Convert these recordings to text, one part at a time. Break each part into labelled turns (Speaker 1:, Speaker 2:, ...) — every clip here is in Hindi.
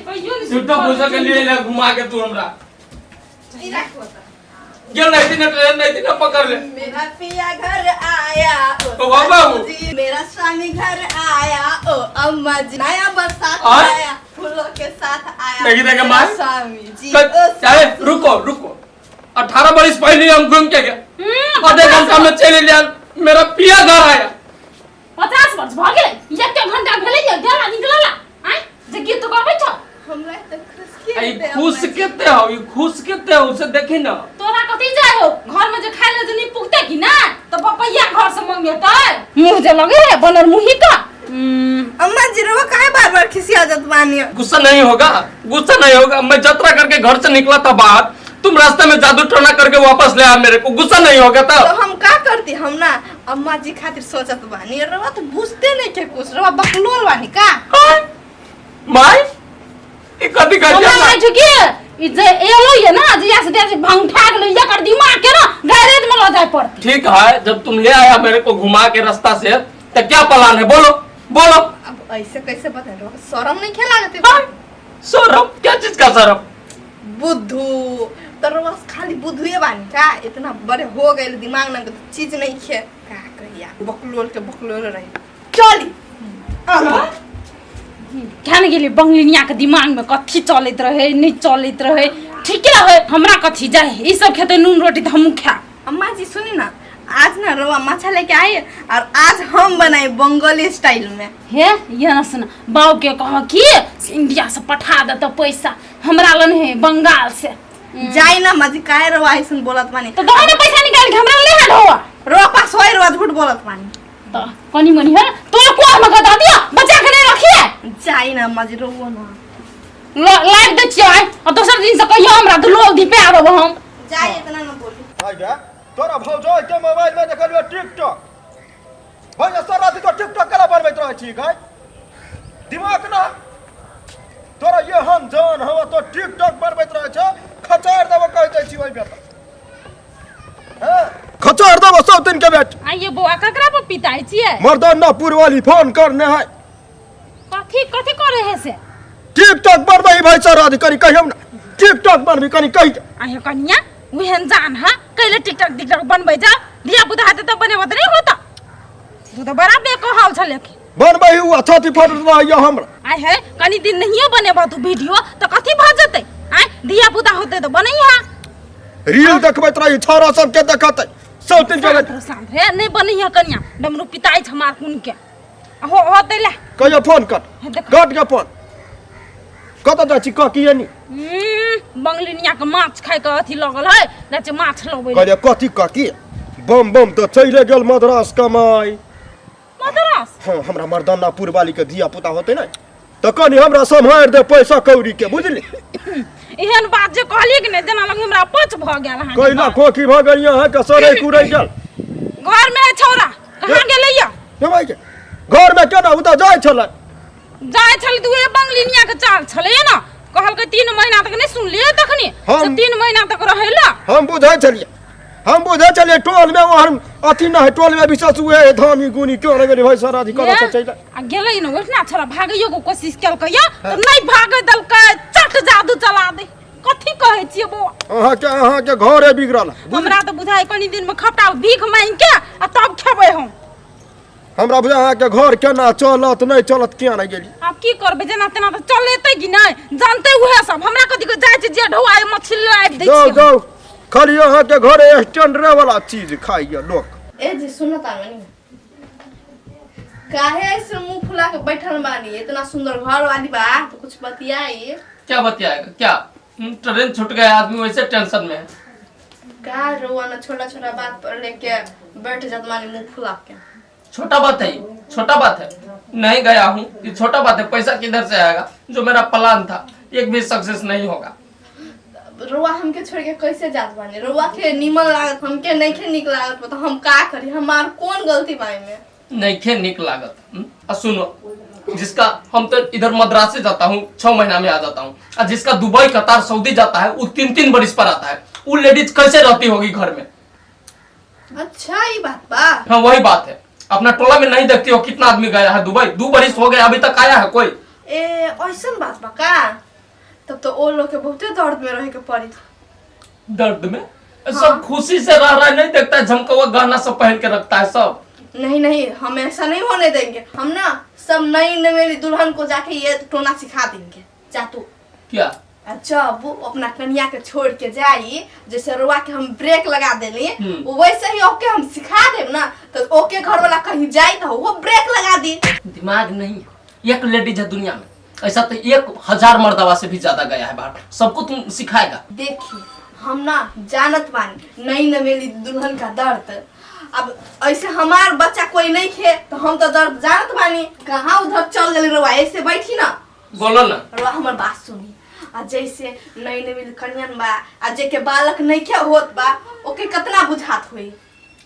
Speaker 1: कहियो नहीं
Speaker 2: झूठा पूछा के लिए ले घुमा के तू हमरा
Speaker 1: ई रखो
Speaker 2: क्यों नहीं थी ना ट्रेन नहीं थी ना पकड़ ले
Speaker 1: मेरा पिया घर आया
Speaker 2: ओ बाबा
Speaker 1: जी मेरा स्वामी घर आया ओ अम्मा जी नया बरसात आया फूलों के साथ आया
Speaker 2: देखिए मां
Speaker 1: स्वामी जी
Speaker 2: अरे रुको रुको 18 बरस पहले हम घूम के गए आधे घंटा में चले लिया मेरा पिया घर आया
Speaker 3: 50 वर्ष भ गेलै एक घंटा भेलै ये गेला निकलला आय जे की तो कहबै छ
Speaker 1: हमरा त
Speaker 2: खुश केते हो ये खुश केते हो उसे देखी ना
Speaker 3: तोरा कथि जाय हो घर में जे खाय ले जे नहीं पुगते की ना तो पपैया घर से मंगेतै मुंह जे लगे है बनर मुही का
Speaker 1: अम्मा जी रो काहे बार-बार खिसिया जत मानियो
Speaker 2: गुस्सा नहीं होगा मैं यात्रा करके घर से निकला था बाहर तुम रास्ते में जादू टोना करके वापस ले आ मेरे को गुस्सा नहीं होगा
Speaker 1: तो हम का करती हम ना अम्मा जी खातिर सोचत बानी रवा तो बुझते नहीं के कुछ रवा बकलोल बानी का
Speaker 2: माय ई कथि कर दिया
Speaker 3: हमरा झुकी ई जे एलो ये ना जिया से दे भंग ठा गेलो ये कर दिमाग के ना गैरेज में ले जाय पड़ती
Speaker 2: ठीक है जब तुम ले आया मेरे को घुमा के रास्ता से तो क्या प्लान है बोलो बोलो
Speaker 1: अब ऐसे कैसे बता रहा शर्म नहीं खेला जाते
Speaker 2: शर्म क्या चीज का शर्म
Speaker 1: बुद्धू तरवा खाली बुद्धुए बानी का इतना बड़े हो गए दिमाग ना चीज नहीं खे का कहिया बकलोल रही चली
Speaker 3: खाने के लिए बंगलिनिया के दिमाग में कथी चलत रहे नहीं चलत रहे ठीक है हमरा कथी जाए ई सब खेते नून रोटी तो हम खा
Speaker 1: अम्मा जी सुनी ना आज ना रवा माछा लेके आए और आज हम बनाए बंगाली स्टाइल में
Speaker 3: हे ये ना सुना बाऊ के कह कि इंडिया से पठा दे तो पैसा हमरा लन है बंगाल से
Speaker 1: जाई ना मजी काहे रवा ऐसन बोलत बानी
Speaker 3: तो दो ना पैसा निकाल के हमरा ले हटवा
Speaker 1: रवा पास होय रवा झूठ बोलत बानी
Speaker 3: तो कनी मनी है तो को हम गदा दिया बचा के नहीं रखिए
Speaker 1: जाई ना मजी रवा ना
Speaker 3: लाइव दे छियै और दूसर दिन से कहियो हमरा तो लोग दी पे आबो हम
Speaker 1: जाई इतना ना बोली
Speaker 4: आ गया तोरा भौजो के मोबाइल में देखलियो टिकटॉक भैया सारा दिन तो टिकटॉक कला बनबैत रहै छी गाय दिमाग ना तोरा ये हम जान हवा तो टिकटॉक बनबैत रहै छ खचार देबो कह दै छी ओइ बेटा हां खचार देबो सब दिन के बेट
Speaker 3: आइए बुआ ककरा पर पिताई छियै
Speaker 4: मर्दानापुर वाली फोन करने है
Speaker 3: कथी कथी करे है से
Speaker 4: टिकटॉक बनबै भाई सारा दिन करी कहियो ना टिकटॉक बनबी कनी कहि
Speaker 3: आइए कनिया उहन जान हा कैले टिकटॉक बनबै जा दिया बुधा हाथे तो बने नहीं होता तू तो बड़ा बेकहाल छले की
Speaker 4: बनबै हुआ छाती फट रहैया हमरा
Speaker 3: आय है कनी दिन नहीं बनेबा तू वीडियो तो कथी भ जते आय दिया बुधा होते तो बनैहा
Speaker 4: रील देखबैत रही छोरा सब के देखतै सब दिन के
Speaker 3: शांत है नहीं बनैहा कनिया डमरू पिताई छ मार कुन के हो होते ले
Speaker 4: कहियो फोन कट के फोन कत जा छी क कियनी
Speaker 3: बंगलिनिया के माछ खाय के अथी लगल है नाचे माछ लबै
Speaker 4: कहले कथी क की बम बम तो चले गेल मद्रास कमाई
Speaker 3: मद्रास
Speaker 4: हां हमरा मर्दानापुर वाली के धिया पुता होते न त कनी हमरा सम्हार दे पैसा कौड़ी के बुझली
Speaker 3: एहन बात जे कहली कि ने जना लग हमरा पच भ गेल हां
Speaker 4: कइला खोखी भ गेल यहां के सरे कुरै गेल
Speaker 3: घर में है छौरा कहां गेलैया
Speaker 4: जमाई के घर में केना उता जाय छल
Speaker 3: दुए बंगलिनिया के चाल छले ना कहल के 3 महीना तक नहीं सुन लिए तखनी से 3 महीना तक रहेला
Speaker 4: हम बुझै छलिए टोल में ओहन अथी न है टोल में विशेष हुए धामी गुनी क्यों रे गेली भाई सारा अधिकार से चला
Speaker 3: आ गेलै न ओठना छोरा भागैयो को कोशिश केल के या तो नहीं भागे दल के चट जादू चला दे कथी कहै छियै बो
Speaker 4: अहाँ के घरे बिगड़ल
Speaker 3: हमरा तो बुझाय कनी दिन में खपटा भीख मांग के आ तब खेबै हम
Speaker 4: हमरा बुझा अहाँ के घर केना चलत नहीं चलत किया नहीं गेली
Speaker 3: आप की करबे जना तना तो चलेतै कि नहीं जानते उहे सब हमरा कथी के जाय छै जे ढौआय मछली लाइब दै छी
Speaker 4: जाओ खाली अहाँ के घरे स्टैंडरे वाला चीज खाइए लोग
Speaker 1: ए जी सुनो तानी काहे ऐसे मुंह फुला के बैठल बानी इतना सुंदर घर वाली बा तो कुछ बतियाई
Speaker 2: क्या बतियाएगा क्या ट्रेन छूट गया आदमी वैसे टेंशन में है
Speaker 1: का रोवाना छोटा-छोटा बात पर लेके बैठ जात मानी मुंह फुला के
Speaker 2: छोटा बात है छोटा बात है नहीं गया हूँ ये छोटा बात है पैसा किधर से आएगा जो मेरा प्लान था एक भी सक्सेस नहीं होगा
Speaker 1: रोवा हमके छोड़ के कैसे जात बानी रोवा के निमन लागत हमके नहीं के निक लागत तो हम का करी हमार कौन गलती बाई में
Speaker 2: नहीं खे निक लागत सुनो जिसका हम तो इधर मद्रास से जाता हूँ 6 महीना में आ जाता हूँ और जिसका दुबई कतार सऊदी जाता है वो 3-3 बरिस पर आता है वो लेडीज कैसे रहती होगी घर में
Speaker 1: अच्छा ये बात बा
Speaker 2: हाँ वही बात है अपना टोला में नहीं देखती हो कितना आदमी गया है दुबई 2 बरिस हो गया अभी तक आया है कोई
Speaker 1: ए ऐसन बात बा का तब तो वो लोग के बहुते दर्द में रहे के पड़ी।
Speaker 2: दर्द में सब खुशी से रह रहा है, नहीं देखता है झमकवा गहना सब पहन के रखता है सब।
Speaker 1: नहीं नहीं, हम ऐसा नहीं होने देंगे। हम ना सब नई नवेली दुल्हन को जाके ये टोना सिखा देंगे। जा तू।
Speaker 2: क्या?
Speaker 1: अच्छा, वो अपना कन्या के छोड़ के जाई, जैसे रुआ के हम ब्रेक लगा देली वैसे ही ओके हम सिखा देब ना, तो ओके घर वाला कहीं जाई तो वो ब्रेक लगा दी।
Speaker 2: दिमाग नहीं है। एक लेडीज है दुनिया में, ऐसा तो 1000 मर्दवा से भी ज्यादा गया है बाहर, सबको तुम सिखाएगा।
Speaker 1: देखिए हम ना जानत बानी नई नवेली दुल्हन का दर्द। अब ऐसे हमार बच्चा कोई नहीं खे तो हम तो दर्द जानत बानी। कहाँ उधर चल गई रुआ, ऐसे बैठी ना।
Speaker 2: बोलो ना।
Speaker 1: रुआ हमार बात सुनी। आ जैसे नई नवेली कन्यन बा, आ जे के बालक नहीं क्या होत बा, ओके कितना बुझात हुई।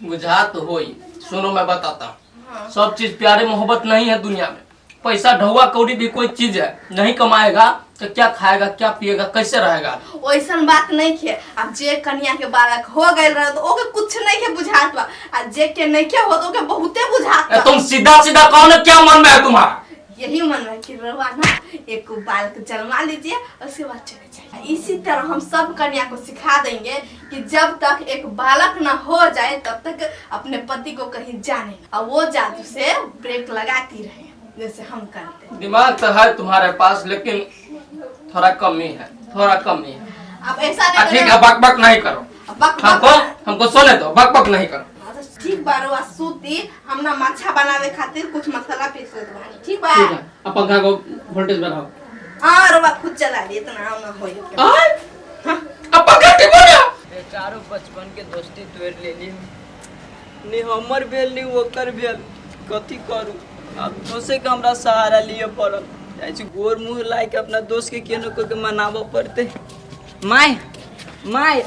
Speaker 2: बुझात तो होई। सुनो मैं बताता हूँ, सब चीज प्यारे मोहब्बत नहीं है दुनिया में। पैसा ढौआ कौड़ी भी कोई चीज है, नहीं कमाएगा तो क्या खाएगा, क्या पिएगा, कैसे रहेगा?
Speaker 1: वैसा बात नहीं है। अब जे कन्या के बालक हो गए रहे तो ओके कुछ नहीं के बुझात बा, आ जे के नहीं के हो तो ओके बहुते बुझात बा।
Speaker 2: तुम सीधा सीधा कहो ना, क्या मन में है तुम्हारा?
Speaker 1: यही मन में कि रवा ना एक बालक जन्मा लीजिए, उसके बाद चले जाइए। इसी तरह हम सब कन्या को सिखा देंगे कि जब तक एक बालक ना हो जाए तब तक अपने पति को कहीं जाने, और वो जादू से ब्रेक लगाती रहे जैसे हम करते हैं।
Speaker 2: दिमाग तो है तुम्हारे पास, लेकिन थोड़ा कमी है, थोड़ा कमी है।
Speaker 1: अब ऐसा नहीं
Speaker 2: ठीक है, बक बक नहीं करो। हमको सोने दो, बक बक नहीं करो।
Speaker 1: ठीक बारो सूती हम ना माछा बनावे खातिर कुछ मसाला पीस देत बानी। ठीक बा?
Speaker 2: ठीक है, अब पंखा को वोल्टेज बढ़ाओ।
Speaker 1: हां रोबा खुद चला ली, इतना ना होई।
Speaker 2: हां, अब पंखा ठीक हो गया।
Speaker 5: बेचारो बचपन के दोस्ती तोड़ लेली, नी हमर भेल नी ओकर भेल, कथी करू? अब दोसे के हमरा सहारा लिए पड़ल। ऐसे गोर मुंह लाए के अपना दोस्त के केनो को के मनावो पड़ते। माय माय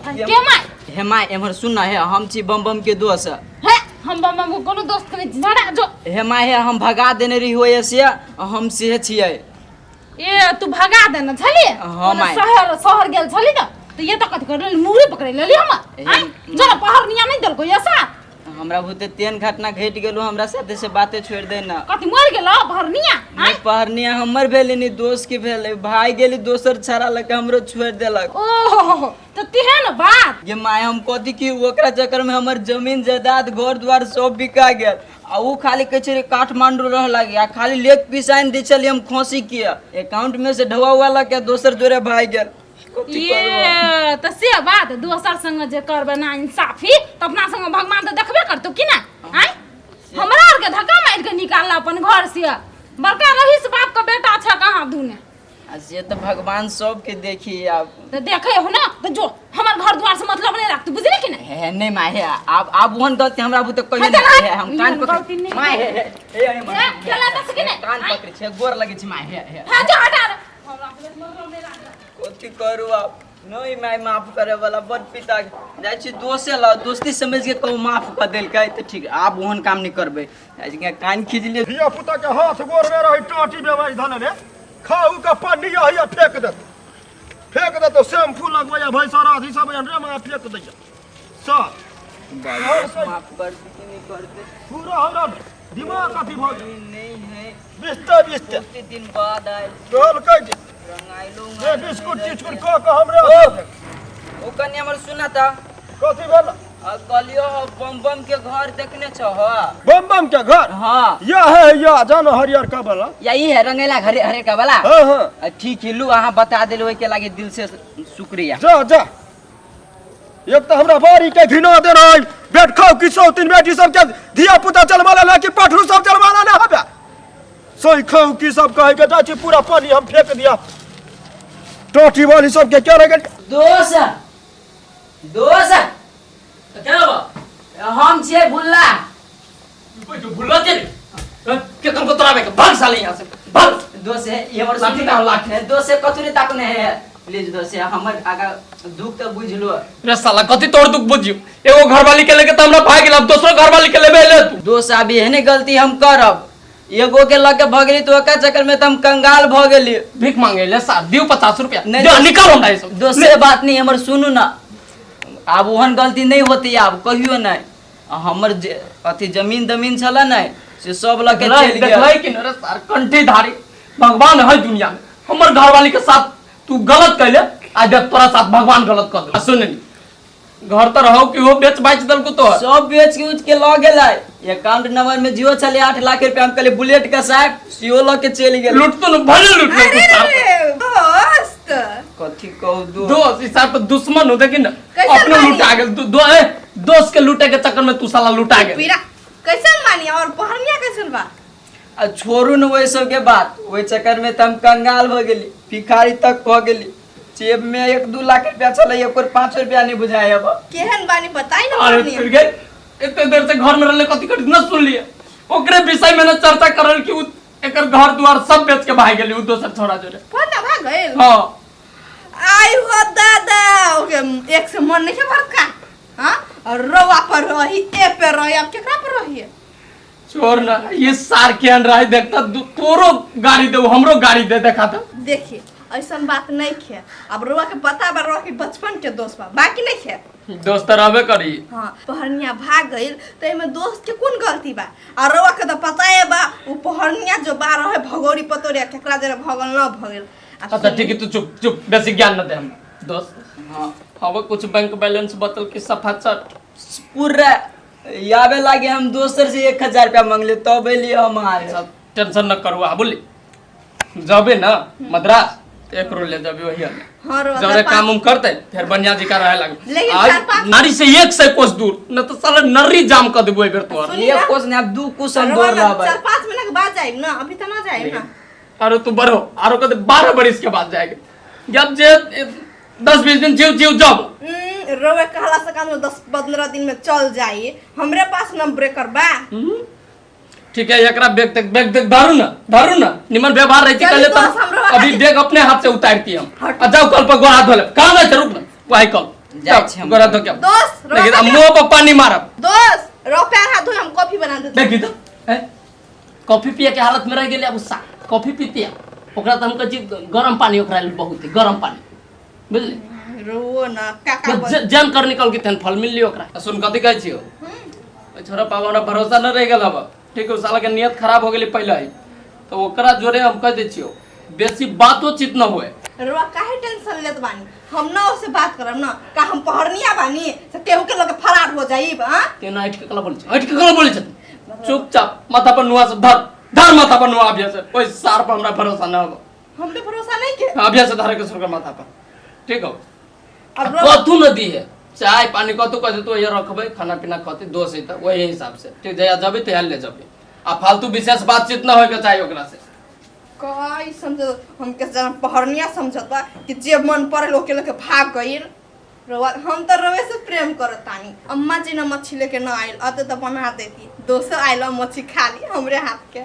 Speaker 3: के माय?
Speaker 5: हे माय एमहर सुन ना, हे हम छी बम बम के दोस्त
Speaker 3: है। हम बम को कोनो दोस्त के झड़ा जो।
Speaker 5: हे माय हे हम भगा देने रही होय से, हम से छियै।
Speaker 3: ए तू भगा देना छली?
Speaker 5: हां माय।
Speaker 3: शहर गेल छली तो ये तो कथि कर मुड़ी पकड़ लेली हम। जरा पहाड़ निया नहीं दल को ऐसा।
Speaker 5: हमरा भूते तेन घटना घट गेलो, हमरा साथे से बातें छोड़ दे ना।
Speaker 3: कथि मर गेलो पहरनिया?
Speaker 5: नहीं पहरनिया हमर भेले नी, दोस्त के भेले। भाई गेली दोसर छाड़ा लगे हमरो छोड़ देलक।
Speaker 3: ओहो तो तिहे न बात।
Speaker 5: ये माय हम कथी की ओकरा चक्कर में हमर जमीन जायदाद घर द्वार सब बिका गेल। आ ऊ खाली कह छे काठमांडू रह लागी, आ खाली लेक पिसाइन दी चली हम खोसी किया अकाउंट में से ढवा वाला के दोसर जोरे भाई गेल।
Speaker 3: ये तो से बात दोसर संग जे करबे ना इंसाफी तो अपना संग भगवान तो देखबे करतो कि ना। आय हमरा आर के धक्का मार के निकालला अपन घर से। बड़का रहीस बाप का बेटा छ कहां दुने।
Speaker 5: से तो भगवान सब के देखी। आप
Speaker 3: तो देखे हो ना, तो जो हमर घर द्वार से मतलब नहीं रख, तू बुझले कि नहीं?
Speaker 5: है नहीं माय है। आप ओहन गलती हमरा बुते कहियो नहीं है। हम कान पकड़ माय है ए माय
Speaker 3: चला त सके नहीं
Speaker 5: कान पकड़ छे, गोर लगे छे माय है।
Speaker 3: हां जा हटा रे। हमरा नहीं रख।
Speaker 5: कथी करू आप? नहीं माय माफ करे वाला बड़ पिता जाय छी दोसे ला, दोस्ती समझ के कहू माफ कर देल के तो ठीक। आप ओहन काम नहीं करबे, आज कान खींच ले।
Speaker 4: धिया पुता के हाथ गोर में रही टाटी बेवाई धन ने खाऊ का पानी यही फेंक दे तो शैम्पू लगवाया भाई सारा आधी सब रे मां फेंक दैया सब
Speaker 5: माफ कर दे कि नहीं कर दे?
Speaker 4: पूरा हमरा दिमाग कथी भ
Speaker 5: नहीं है।
Speaker 4: बिस्ते
Speaker 5: कुछ दिन बाद आए
Speaker 4: बोल कह दे
Speaker 5: रंगाइलो
Speaker 4: ये बिस्कुट टिस्कुट का हमरे
Speaker 5: ओ कन्या हमर सुना था
Speaker 4: कथी भेल?
Speaker 5: कलियो बम बम के घर देखने छ?
Speaker 4: बम बम के घर?
Speaker 5: हाँ
Speaker 4: या है या जानो हरियर का वाला
Speaker 5: यही है रंगेला घरे हरे का वाला।
Speaker 4: हां हां
Speaker 5: ठीक है लू अहाँ बता देलो के लागे दिल से शुक्रिया।
Speaker 4: जा एक तो हमरा बारी के घिना दे रही बेट खाओ कि 103 बेटी सब के धिया पुता चलवाला ना कि पठरू सब चलवाला ना हबे सोई खाओ कि सब कहे के जाची पूरा पानी हम फेंक दिया टोटी वाली सब के क्या रह
Speaker 5: दोस्त
Speaker 2: क्या बा?
Speaker 5: हम छे भुल्ला।
Speaker 2: कोई जो भुल्ला के के तुमको तोराबे के भाग साले यहां से भाग।
Speaker 5: दोस्त है ये हमर
Speaker 2: लाठी का लाठ
Speaker 5: है। दोस्त है कतुरे ताकने है प्लीज दोस्त है हमर आगा दुख तो बुझ लो।
Speaker 2: रे साला कथि तोड़ दुख बुझियो? एगो घरवाली के लेके त हमरा भाग गेल, अब दूसरो घरवाली के लेबे ले तू।
Speaker 5: दोस्त अभी है नहीं गलती हम करब, एगो के लगे भगली तो ओका चक्कर में हम कंगाल भ गेली।
Speaker 2: भीख मांगे ले साहब दियो 50 रुपया
Speaker 5: नहीं
Speaker 2: दे निकाल हमरा ये सब।
Speaker 5: दोस्त से बात नहीं हमर सुनू ना, अब ओहन गलती नहीं होती अब कहियो नहीं। हमर अथी जमीन छला नहीं से सब लगे चल गया।
Speaker 2: देखलाई कि नरे सार कंठी धारी भगवान है दुनिया में, हमर घरवाली के साथ तू गलत कैले, आज देख तोरा साथ भगवान गलत कर दे। सुन नी, घर तो रहो कि वो बेच बाच दल को तो
Speaker 5: सब बेच के उच के लऽ गेलै। अकाउंट नंबर में जियो चले 8 लाख रुपया, हम कहले बुलेट का साहब सीओ लऽ के चल गेल।
Speaker 2: लूट तो न भले लूट ले
Speaker 1: अरे अरे दोस्त
Speaker 5: कथी कहू
Speaker 2: दोस्त इस साथ दुश्मन हो देखी ना,
Speaker 1: कैसे
Speaker 2: अपने
Speaker 1: मानी?
Speaker 2: लुटा गेल। दोस्त के लूटे के चक्कर में तू साला लुटा गेल।
Speaker 1: पीरा कैसन मानी और पहनिया कैसन बा?
Speaker 5: आ छोड़ू न वही सब के बात, वही चक्कर में तो हम कंगाल हो गेली, भिखारी तक हो गेली। जेब में 1-2 लाख रुपया चले, ओकर 5 रुपया नहीं बुझाए। अब
Speaker 1: केहन बानी बताई ना
Speaker 2: अरे
Speaker 1: पहनिया।
Speaker 2: फिर गए इतने देर से घर में रहले कथी कथी न सुन लिए, ओकरे विषय में न चर्चा करल कि उ एकर घर द्वार सब बेच के भाग गेली उ दोसर छोड़ा जोरे।
Speaker 1: पहना भाग गइल।
Speaker 2: हां
Speaker 1: आई हो दादा ओके एक से मन नहीं भरत का। हां और रोवा पर रही ए पे रही, अब केकरा पर रही है?
Speaker 2: छोड़ ना, ये सार के अन रही देखता तोरो गाड़ी दे, हमरो गाड़ी दे देखा था।
Speaker 1: देखिए ऐसन बात नहीं खे, अब रोवा के पता बा रोवा के बचपन के दोस्त बा, बाकी नहीं खे।
Speaker 2: दोस्त रहबे करी।
Speaker 1: हाँ पहनिया भाग गइल तो एमे दोस्त के कौन गलती बा? और रोवा के तो पता है बा उ पहनिया जो बा रहे भगोरी पतोरिया केकरा जरे भगल न भगल।
Speaker 2: अच्छा ठीक है, तू चुप चुप, बेसी ज्ञान न दे हम दोस्त। हाँ हवा कुछ बैंक बैलेंस बतल के सफा चट
Speaker 5: पूरा यावे लागे, हम दोसर से 1000 रुपया मांगले तब एलिए हम आए।
Speaker 2: टेंशन न करू आ बोली जाबे ना मद्रास एक रो ले जाबे वही आने।
Speaker 1: हाँ रोवा
Speaker 2: जरे काम उम करते फिर बनिया जी का रहे लगे।
Speaker 1: लेकिन
Speaker 2: आज
Speaker 1: 4-5
Speaker 2: नारी से 1 से कोस दूर न तो साला नर्री जाम कर देबो एबर तोर।
Speaker 1: सुनी
Speaker 5: ये
Speaker 1: ना।
Speaker 5: कुछ नहीं, अब 2 कुछ हम
Speaker 1: रोवा
Speaker 5: दौड़
Speaker 1: ना
Speaker 5: रहा भाई।
Speaker 1: 4-5 मिनट के बाद जाइब ना, अभी तो ना जाइब ना।
Speaker 2: अरे तू बरो आरो कदे 12 बरिस के बाद जाएगा, जब जे 10-20 दिन जीव जीव जब
Speaker 1: रोवे कहला से काम 10-15 दिन में चल जाई, हमरे पास न ब्रेकर बा।
Speaker 2: ठीक है एकरा बैग तक धारू ना निमन व्यवहार रहती
Speaker 1: चल
Speaker 2: कले
Speaker 1: तो
Speaker 2: तो
Speaker 1: हमरो
Speaker 2: अभी
Speaker 1: वाला
Speaker 2: बैग अपने हाथ से उतारती हम।
Speaker 1: हट।
Speaker 2: आ जाओ कल पर गोरा धोले कहां गए थे, रुक ना वही कल
Speaker 5: जाए छे हम।
Speaker 2: गोरा धो क्या
Speaker 1: दोस्त रोवा
Speaker 2: लेकिन अब
Speaker 1: के-
Speaker 2: मुंह पर पानी मारब
Speaker 1: दोस्त रो पैर हाथ धोए हम कॉफी बना देते।
Speaker 2: देखी तो हैं? कॉफी पिए के हालत में रह गेले अब सा कॉफी पीती है ओकरा तो हम कह छी गरम पानी ओकरा लेल बहुत है गरम पानी बुझली।
Speaker 1: रो ना काका बोल।
Speaker 2: जन कर निकल के तन फल मिल लियो ओकरा। सुन कथी कहै छियो ओइ छोरा पावा हमरा भरोसा न रह गेल अब, ठीक है साला के नियत खराब हो गेली पहले ही तो ओकरा जोरे हम कह दे छियो बेसी बातो चित न होए।
Speaker 1: रोवा काहे टेंशन लेत बानी? हम ना उससे बात करब ना, का हम पहरनिया बानी से केहू के लगे फरार हो जाइब। हां
Speaker 2: तेना हट के कला बोले छ चुपचाप माथा पर नुआ से धर माथा पर नुआ अभिया से ओइ सार पर हमरा भरोसा न हो।
Speaker 1: हम पे भरोसा नहीं के।
Speaker 2: अभिया से धरे के सुरकर माथा पर ठीक हो।
Speaker 1: अब रोवा
Speaker 2: कथू न दी है चाय पानी कथू कहते तो ये रखबे खाना पीना खते दोस्त है त वही हिसाब से ठीक जया जबे त ले जबे आ फालतू विशेष बातचीत न होय के चाहिए ओकरा से।
Speaker 1: काई समझ हम के जन पहरनिया समझत बा कि जे मन पड़े लोग के लेके भाग गइल। रोवा हम तो रवे से प्रेम करत तानी, अम्मा जी न मच्छी लेके न आइल अते तो बना देती, दोसर आइल मच्छी खा ली हमरे हाथ के।